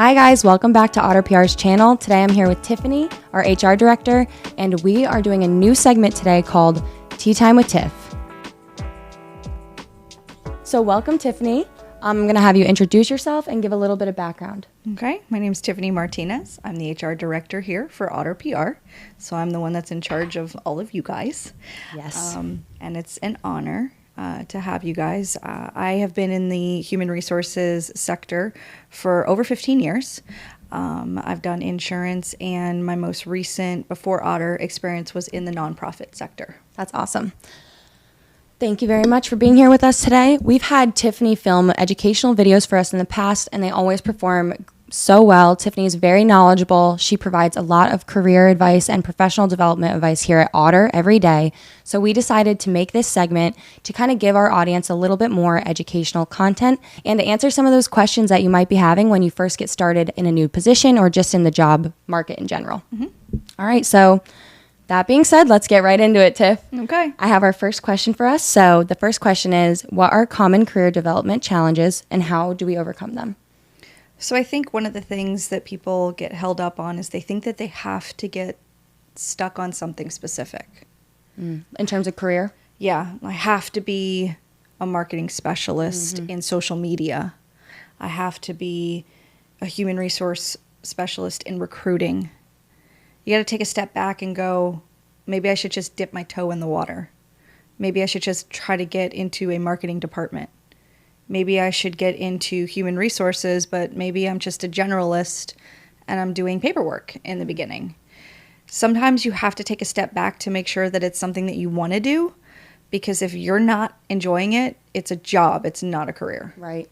Hi guys, welcome back to Otter PR's channel. Today I'm here with Tiffany, our HR director, and we are doing a new segment today called Tea Time with Tiff. So welcome, Tiffany. I'm going to have you introduce yourself and give a little bit of background. Okay, my name is Tiffani Martinez. I'm the HR director here for Otter PR. So I'm the one that's in charge of all of you guys. Yes. And it's an honor to have you guys. I have been in the human resources sector for over 15 years. I've done insurance, and my most recent, before Otter, experience was in the nonprofit sector. That's awesome. Thank you very much for being here with us today. We've had Tiffany film educational videos for us in the past, and they always perform so well. Tiffany is very knowledgeable. She provides a lot of career advice and professional development advice here at Otter every day. So we decided to make this segment to kind of give our audience a little bit more educational content and to answer some of those questions that you might be having when you first get started in a new position or just in the job market in general. Mm-hmm. All right, so that being said, let's get right into it, Tiff. Okay. I have our first question for us. So the first question is, what are common career development challenges and how do we overcome them? So I think one of the things that people get held up on is they think that they have to get stuck on something specific. In terms of career? Yeah, I have to be a marketing specialist in social media. I have to be a human resource specialist in recruiting. You got to take a step back and go, maybe I should just dip my toe in the water. Maybe I should just try to get into a marketing department. Maybe I should get into human resources, but maybe I'm just a generalist and I'm doing paperwork in the beginning. Sometimes you have to take a step back to make sure that it's something that you want to do, because if you're not enjoying it, it's a job, it's not a career. Right.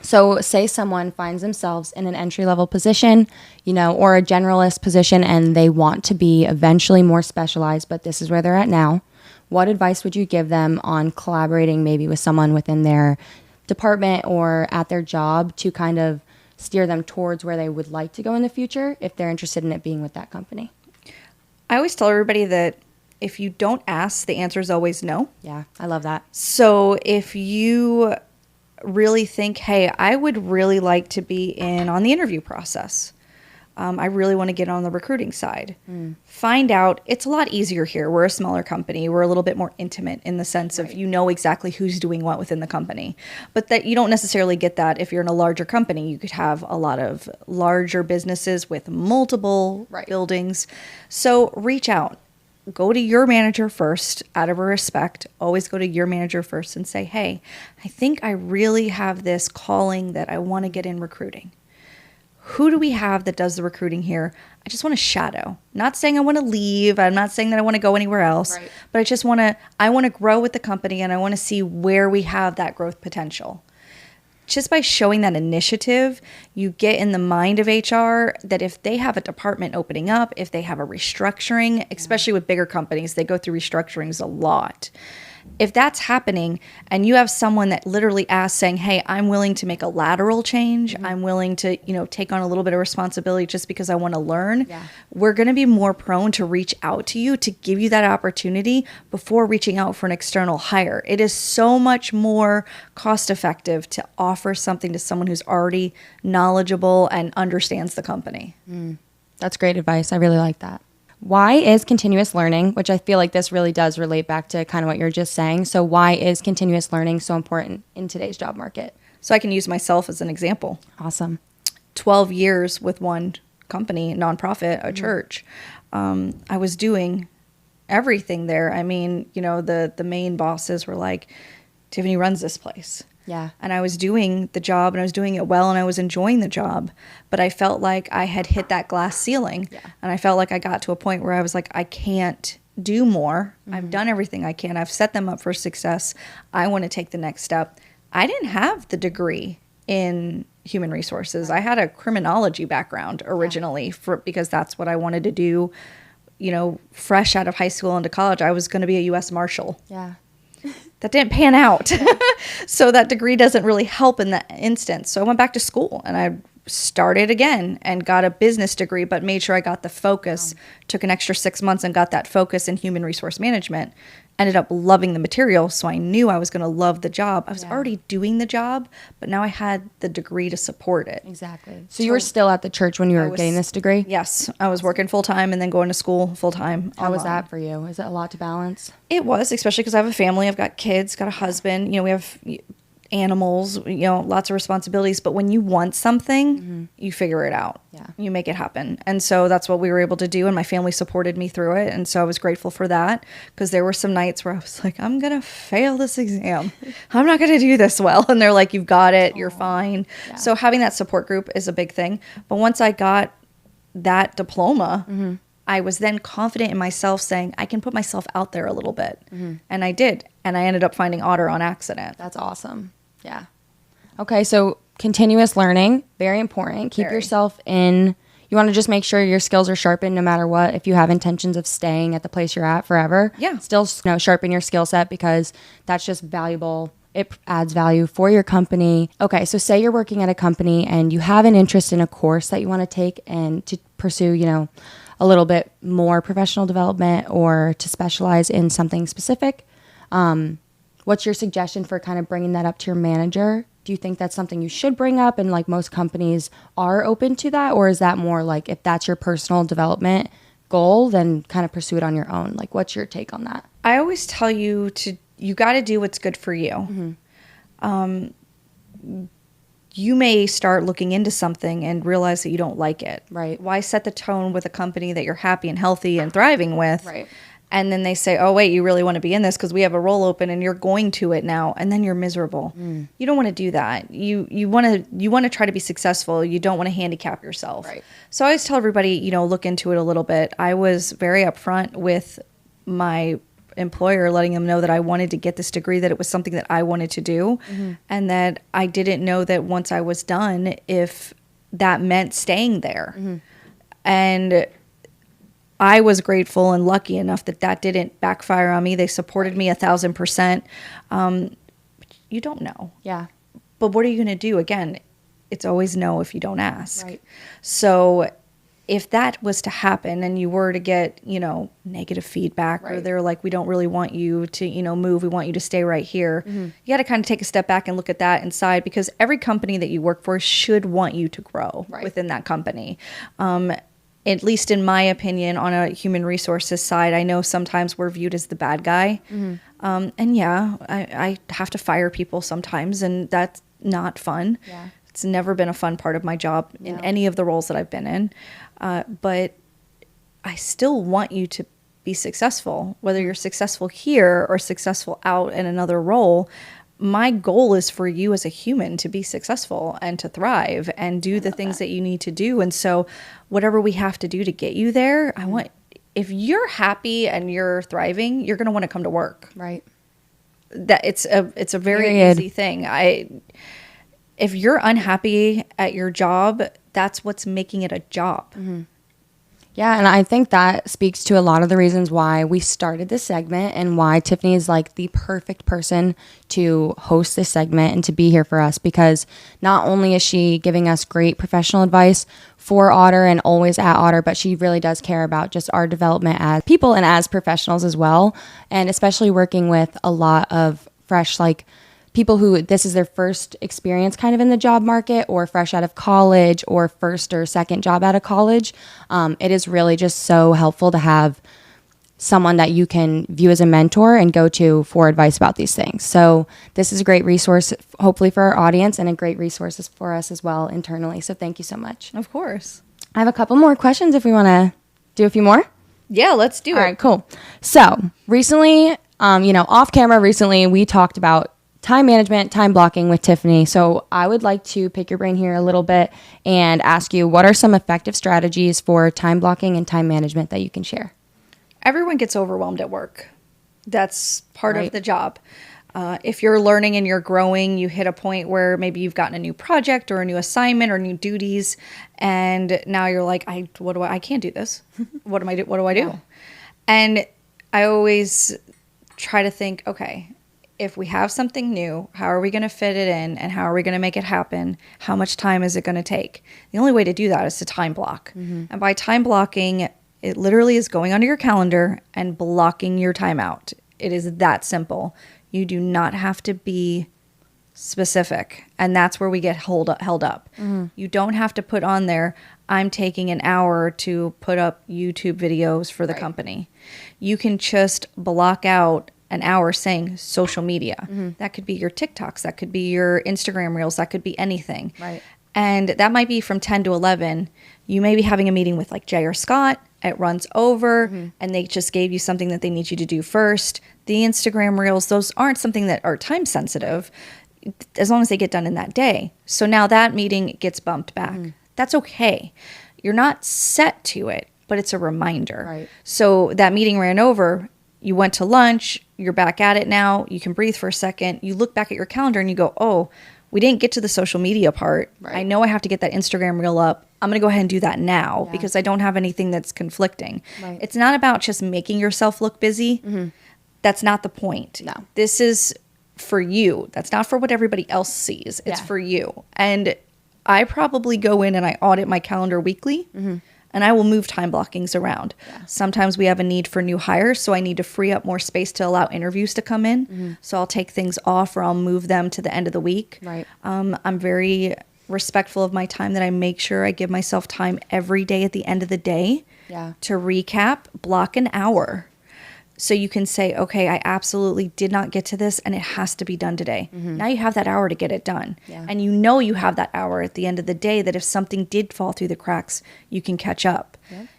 So say someone finds themselves in an entry-level position, or a generalist position, and they want to be eventually more specialized, but this is where they're at now. What advice would you give them on collaborating maybe with someone within their department or at their job to kind of steer them towards where they would like to go in the future if they're interested in it being with that company? I always tell everybody that if you don't ask, the answer is always no. Yeah, I love that. So if you really think, hey, I would really like to be in on the interview process. I really want to get on the recruiting side. Find out, it's a lot easier here. We're a smaller company. We're a little bit more intimate in the sense of you know exactly who's doing what within the company. But that you don't necessarily get that if you're in a larger company. You could have a lot of larger businesses with multiple buildings. So reach out. Go to your manager first, out of respect. Always go to your manager first and say, hey, I think I really have this calling that I want to get in recruiting. Who do we have that does the recruiting here? I just want to shadow. Not saying I want to leave. I'm not saying that I want to go anywhere else. Right. But I want to grow with the company, and I want to see where we have that growth potential. Just by showing that initiative, you get in the mind of HR that if they have a department opening up, if they have a restructuring, especially with bigger companies, they go through restructurings a lot. If that's happening and you have someone that literally asks saying, hey, I'm willing to make a lateral change. I'm willing to, take on a little bit of responsibility just because I want to learn. Yeah. We're going to be more prone to reach out to you to give you that opportunity before reaching out for an external hire. It is so much more cost effective to offer something to someone who's already knowledgeable and understands the company. That's great advice. I really like that. Why is continuous learning, which I feel like this really does relate back to kind of what you're just saying. So why is continuous learning so important in today's job market? So I can use myself as an example. Awesome. 12 years with one company, nonprofit, a church. I was doing everything there. I mean, the main bosses were like, Tiffany runs this place. Yeah. And I was doing the job and I was doing it well and I was enjoying the job. But I felt like I had hit that glass ceiling. Yeah. And I felt like I got to a point where I was like, I can't do more. I've done everything I can. I've set them up for success. I want to take the next step. I didn't have the degree in human resources. I had a criminology background originally because that's what I wanted to do. Fresh out of high school into college, I was going to be a U.S. Marshal. Yeah. That didn't pan out. So that degree doesn't really help in that instance. So I went back to school and I started again and got a business degree, but made sure I got the focus, took an extra 6 months and got that focus in human resource management. ended up loving the material, so I knew I was going to love the job. I was Yeah. already doing the job, but now I had the degree to support it. Exactly. So you were still at the church when you were getting this degree? Yes, I was working full-time and then going to school full-time. How was online. that for you? Is it a lot to balance? It was, especially because I have a family. I've got kids, got a husband. We have animals, lots of responsibilities. But when you want something, you figure it out. Yeah. You make it happen. And so that's what we were able to do. And my family supported me through it. And so I was grateful for that, because there were some nights where I was like, I'm going to fail this exam. I'm not going to do this well. And they're like, you've got it. You're fine. Yeah. So having that support group is a big thing. But once I got that diploma, I was then confident in myself, saying I can put myself out there a little bit. And I did. And I ended up finding Otter on accident. That's awesome. Yeah. Okay, so continuous learning, very important. Keep Very. yourself in. You want to just make sure your skills are sharpened no matter what. If you have intentions of staying at the place you're at forever, Yeah. still sharpen your skill set, because that's just valuable. It adds value for your company. Okay, so say you're working at a company and you have an interest in a course that you want to take and to pursue, a little bit more professional development or to specialize in something specific. What's your suggestion for kind of bringing that up to your manager? Do you think that's something you should bring up, and like most companies are open to that? Or is that more like, if that's your personal development goal, then kind of pursue it on your own? Like, what's your take on that? I always tell you you got to do what's good for you. You may start looking into something and realize that you don't like it. Right. Why set the tone with a company that you're happy and healthy and thriving with? Right. And then they say, oh, wait, you really want to be in this because we have a role open and you're going to it now. And then you're miserable. You don't want to do that. You want to try to be successful. You don't want to handicap yourself. Right. So I always tell everybody, look into it a little bit. I was very upfront with my employer, letting them know that I wanted to get this degree, that it was something that I wanted to do, and that I didn't know that once I was done, if that meant staying there. And I was grateful and lucky enough that didn't backfire on me. They supported me 1,000%. You don't know. Yeah. But what are you going to do? Again, it's always no if you don't ask. Right. So if that was to happen and you were to get, negative feedback, or Right. they're like, we don't really want you to, move. We want you to stay right here. You got to kind of take a step back and look at that inside, because every company that you work for should want you to grow Right. within that company. At least in my opinion, on a human resources side, I know sometimes we're viewed as the bad guy. And yeah, I have to fire people sometimes, and that's not fun. Yeah. It's never been a fun part of my job in any of the roles that I've been in. But I still want you to be successful, whether you're successful here or successful out in another role. My goal is for you as a human to be successful and to thrive and do the things that you need to do. And so whatever we have to do to get you there, if you're happy and you're thriving, you're going to want to come to work. Right. That it's a very Period. easy thing. If you're unhappy at your job, that's what's making it a job. Yeah, and I think that speaks to a lot of the reasons why we started this segment and why Tiffani is like the perfect person to host this segment and to be here for us, because not only is she giving us great professional advice for Otter and always at Otter, but she really does care about just our development as people and as professionals as well, and especially working with a lot of fresh, like, people who this is their first experience kind of in the job market, or fresh out of college, or first or second job out of college. It is really just so helpful to have someone that you can view as a mentor and go to for advice about these things. So this is a great resource, hopefully for our audience, and a great resource for us as well internally. So thank you so much. Of course. I have a couple more questions if we want to do a few more. Yeah, let's do it. All right, cool. So recently, off camera recently, we talked about time management, time blocking with Tiffani. So I would like to pick your brain here a little bit and ask you, what are some effective strategies for time blocking and time management that you can share? Everyone gets overwhelmed at work. That's part Right. of the job. If you're learning and you're growing, you hit a point where maybe you've gotten a new project or a new assignment or new duties, and now you're like, I can't do this. What do I do? Yeah. And I always try to think, okay, if we have something new, how are we going to fit it in, and how are we going to make it happen? How much time is it going to take? The only way to do that is to time block. And by time blocking, it literally is going onto your calendar and blocking your time out. It is that simple. You do not have to be specific. And that's where we get held up. You don't have to put on there, I'm taking an hour to put up YouTube videos for the company. You can just block out an hour saying social media. That could be your TikToks. That could be your Instagram reels. That could be anything. Right. And that might be from 10 to 11. You may be having a meeting with like Jay or Scott. It runs over and they just gave you something that they need you to do first. The Instagram reels, those aren't something that are time sensitive as long as they get done in that day. So now that meeting gets bumped back. That's okay. You're not set to it, but it's a reminder. Right. So that meeting ran over. You went to lunch. You're back at it now. You can breathe for a second. You look back at your calendar and you go, oh, we didn't get to the social media part. Right. I know I have to get that Instagram reel up. I'm going to go ahead and do that now because I don't have anything that's conflicting. Right. It's not about just making yourself look busy. That's not the point. No. This is for you. That's not for what everybody else sees. It's for you. And I probably go in and I audit my calendar weekly. And I will move time blockings around. Sometimes we have a need for new hires, so I need to free up more space to allow interviews to come in. So I'll take things off or I'll move them to the end of the week. Right. I'm very respectful of my time, that I make sure I give myself time every day at the end of the day to recap, block an hour. So you can say, okay, I absolutely did not get to this and it has to be done today. Now you have that hour to get it done. And you know you have that hour at the end of the day that if something did fall through the cracks, you can catch up.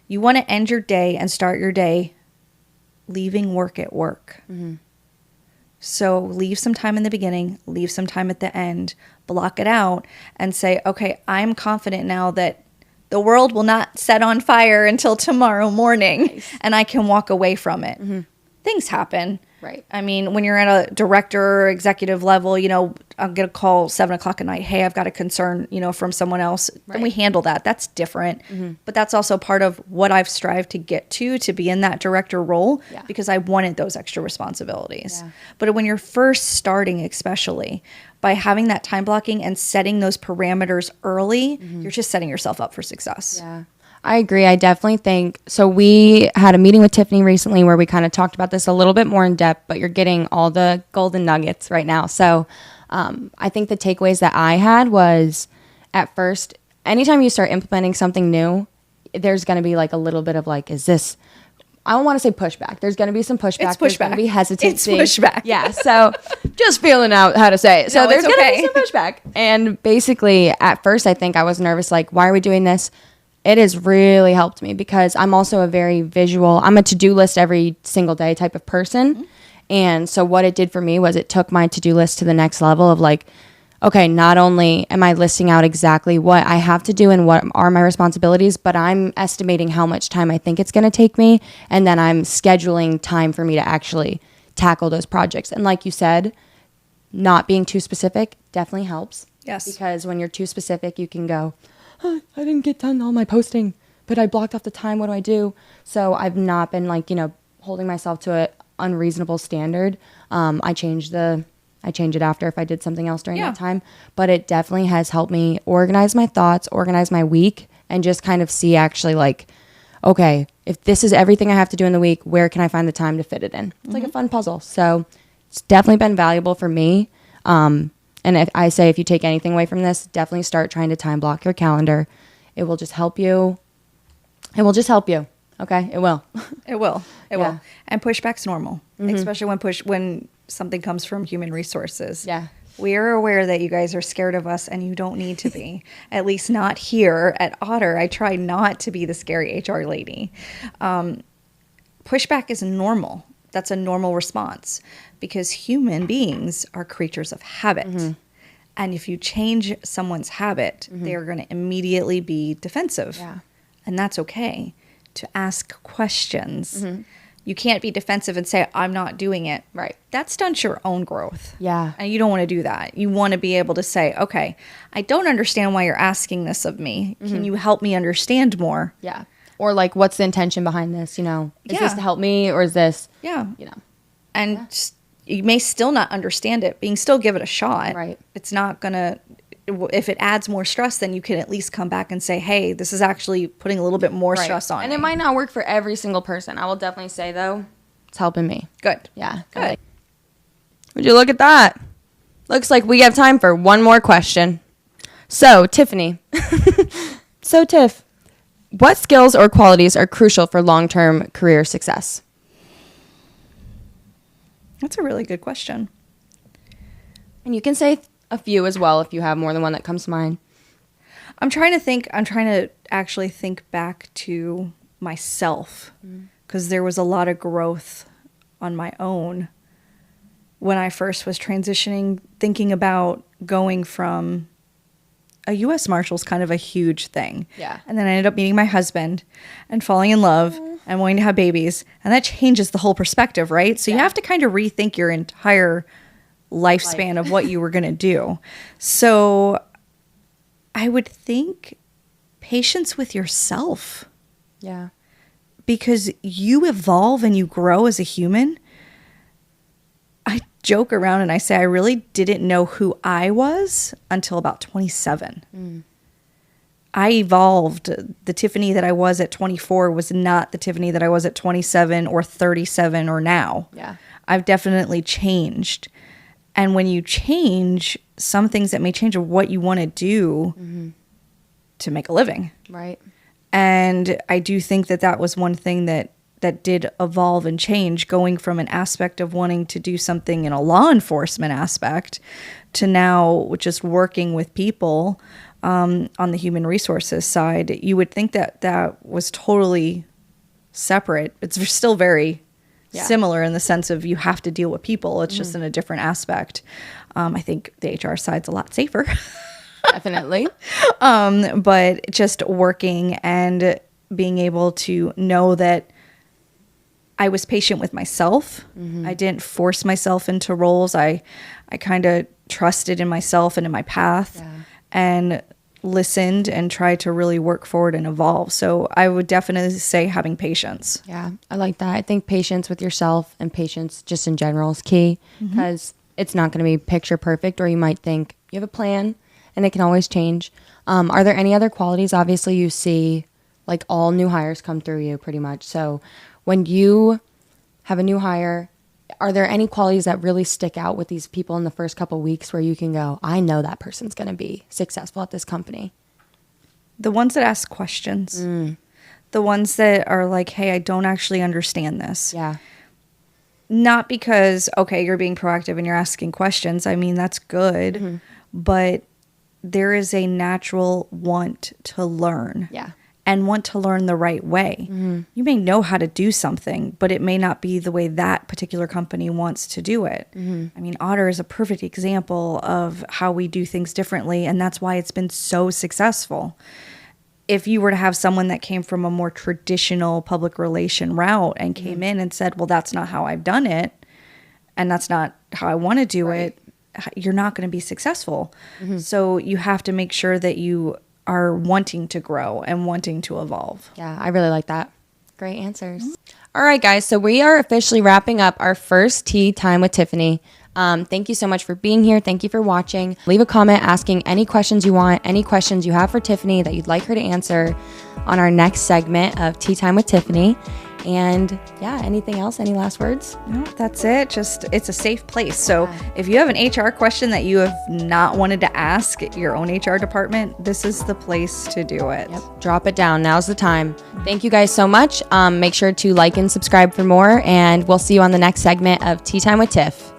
You want to end your day and start your day leaving work at work. So leave some time in the beginning, leave some time at the end, block it out and say, okay, I'm confident now that the world will not set on fire until tomorrow morning and I can walk away from it. Things happen. Right. I mean, when you're at a director or executive level, you know, I'll get a call 7 o'clock at night. Hey, I've got a concern, you know, from someone else. And we handle that. That's different. But that's also part of what I've strived to get to be in that director role because I wanted those extra responsibilities. But when you're first starting, especially by having that time blocking and setting those parameters early, you're just setting yourself up for success. Yeah. I agree. I definitely think so. We had a meeting with Tiffani recently where we kind of talked about this a little bit more in depth, but you're getting all the golden nuggets right now. So I think the takeaways that I had was, at first, anytime you start implementing something new, there's going to be like a little bit of like, is this, I don't want to say pushback. There's going to be some pushback. It's pushback. There's going to be hesitancy. It's pushback. Yeah. So just feeling out how to say it. So there's going to be some pushback. And basically at first I think I was nervous. Like, why are we doing this? It has really helped me because I'm also a very visual, I'm a to-do list every single day type of person. And so what it did for me was it took my to-do list to the next level of like, okay, not only am I listing out exactly what I have to do and what are my responsibilities, but I'm estimating how much time I think it's going to take me. And then I'm scheduling time for me to actually tackle those projects. And like you said, not being too specific definitely helps. Yes. Because when you're too specific, you can go, oh, I didn't get done all my posting, but I blocked off the time. What do I do? So I've not been like, you know, holding myself to an unreasonable standard. I change it after if I did something else during that time, but it definitely has helped me organize my thoughts, organize my week, and just kind of see actually like, okay, if this is everything I have to do in the week, where can I find the time to fit it in? It's like a fun puzzle. So it's definitely been valuable for me. And if you take anything away from this, definitely start trying to time block your calendar. It will just help you. It will just help you. Okay, it will. It will. It will. And pushback's normal, especially when something comes from human resources. Yeah. We are aware that you guys are scared of us and you don't need to be. At least not here at Otter. I try not to be the scary HR lady. Pushback is normal. That's a normal response because human beings are creatures of habit. And if you change someone's habit, they are going to immediately be defensive. Yeah. And that's okay. To ask questions. You can't be defensive and say, I'm not doing it. Right. That stunts your own growth. Yeah. And you don't want to do that. You want to be able to say, okay, I don't understand why you're asking this of me. Can you help me understand more? Yeah. Or like, what's the intention behind this? You know, is this to help me or is this? Yeah. You know, and you may still not understand it, but you can still give it a shot. Right. It's not going to, if it adds more stress, then you can at least come back and say, hey, this is actually putting a little bit more stress on me. And it might not work for every single person. I will definitely say, though, It's helping me. Good. Yeah. Good. Would you look at that? Looks like we have time for one more question. So, Tiffany. Tiff, what skills or qualities are crucial for long-term career success? That's a really good question. And you can say a few as well if you have more than one that comes to mind. I'm trying to actually think back to myself, because there was a lot of growth on my own when I first was transitioning, thinking about going from a U.S. Marshal's kind of a huge thing. Yeah. And then I ended up meeting my husband and falling in love and wanting to have babies. And that changes the whole perspective, right? So you have to kind of rethink your entire lifespan of what you were going to do. So I would think patience with yourself, Yeah. because you evolve and you grow as a human. I joke around and I say I really didn't know who I was until about 27. I evolved. The Tiffani that I was at 24 was not the Tiffani that I was at 27 or 37 or now. Yeah. I've definitely changed. And when you change, some things that may change are what you want to do to make a living. Right. And I do think that that was one thing that did evolve and change, going from an aspect of wanting to do something in a law enforcement aspect to now just working with people on the human resources side. You would think that that was totally separate. It's still very similar in the sense of you have to deal with people. It's just in a different aspect. I think the HR side's a lot safer. Definitely. But just working and being able to know that I was patient with myself. I didn't force myself into roles. I kind of trusted in myself and in my path and listened and tried to really work forward and evolve. So I would definitely say having patience. Yeah, I like that. I think patience with yourself and patience just in general is key, because it's not going to be picture perfect, or you might think you have a plan and it can always change. Are there any other qualities? Obviously, you see like all new hires come through you pretty much. So when you have a new hire, are there any qualities that really stick out with these people in the first couple weeks where you can go, I know that person's going to be successful at this company? The ones that ask questions. The ones that are like, hey, I don't actually understand this. Yeah. Not because, okay, you're being proactive and you're asking questions. I mean, that's good. But there is a natural want to learn. Yeah. And want to learn the right way. You may know how to do something, but it may not be the way that particular company wants to do it. I mean, Otter is a perfect example of how we do things differently, and that's why it's been so successful. If you were to have someone that came from a more traditional public relation route and came in and said, well, that's not how I've done it, and that's not how I want to do it, you're not going to be successful. So you have to make sure that you are wanting to grow and wanting to evolve. Yeah, I really like that. Great answers. All right, guys. So we are officially wrapping up our first tea time with Tiffani. Thank you so much for being here. Thank you for watching. Leave a comment asking any questions you want, any questions you have for Tiffani that you'd like her to answer on our next segment of Tea Time with Tiffani. And yeah, anything else? Any last words? No, that's it. Just, it's a safe place. So if you have an HR question that you have not wanted to ask your own HR department, this is the place to do it. Yep. Drop it down. Now's the time. Thank you guys so much. Make sure to like and subscribe for more, and we'll see you on the next segment of Tea Time with Tiff.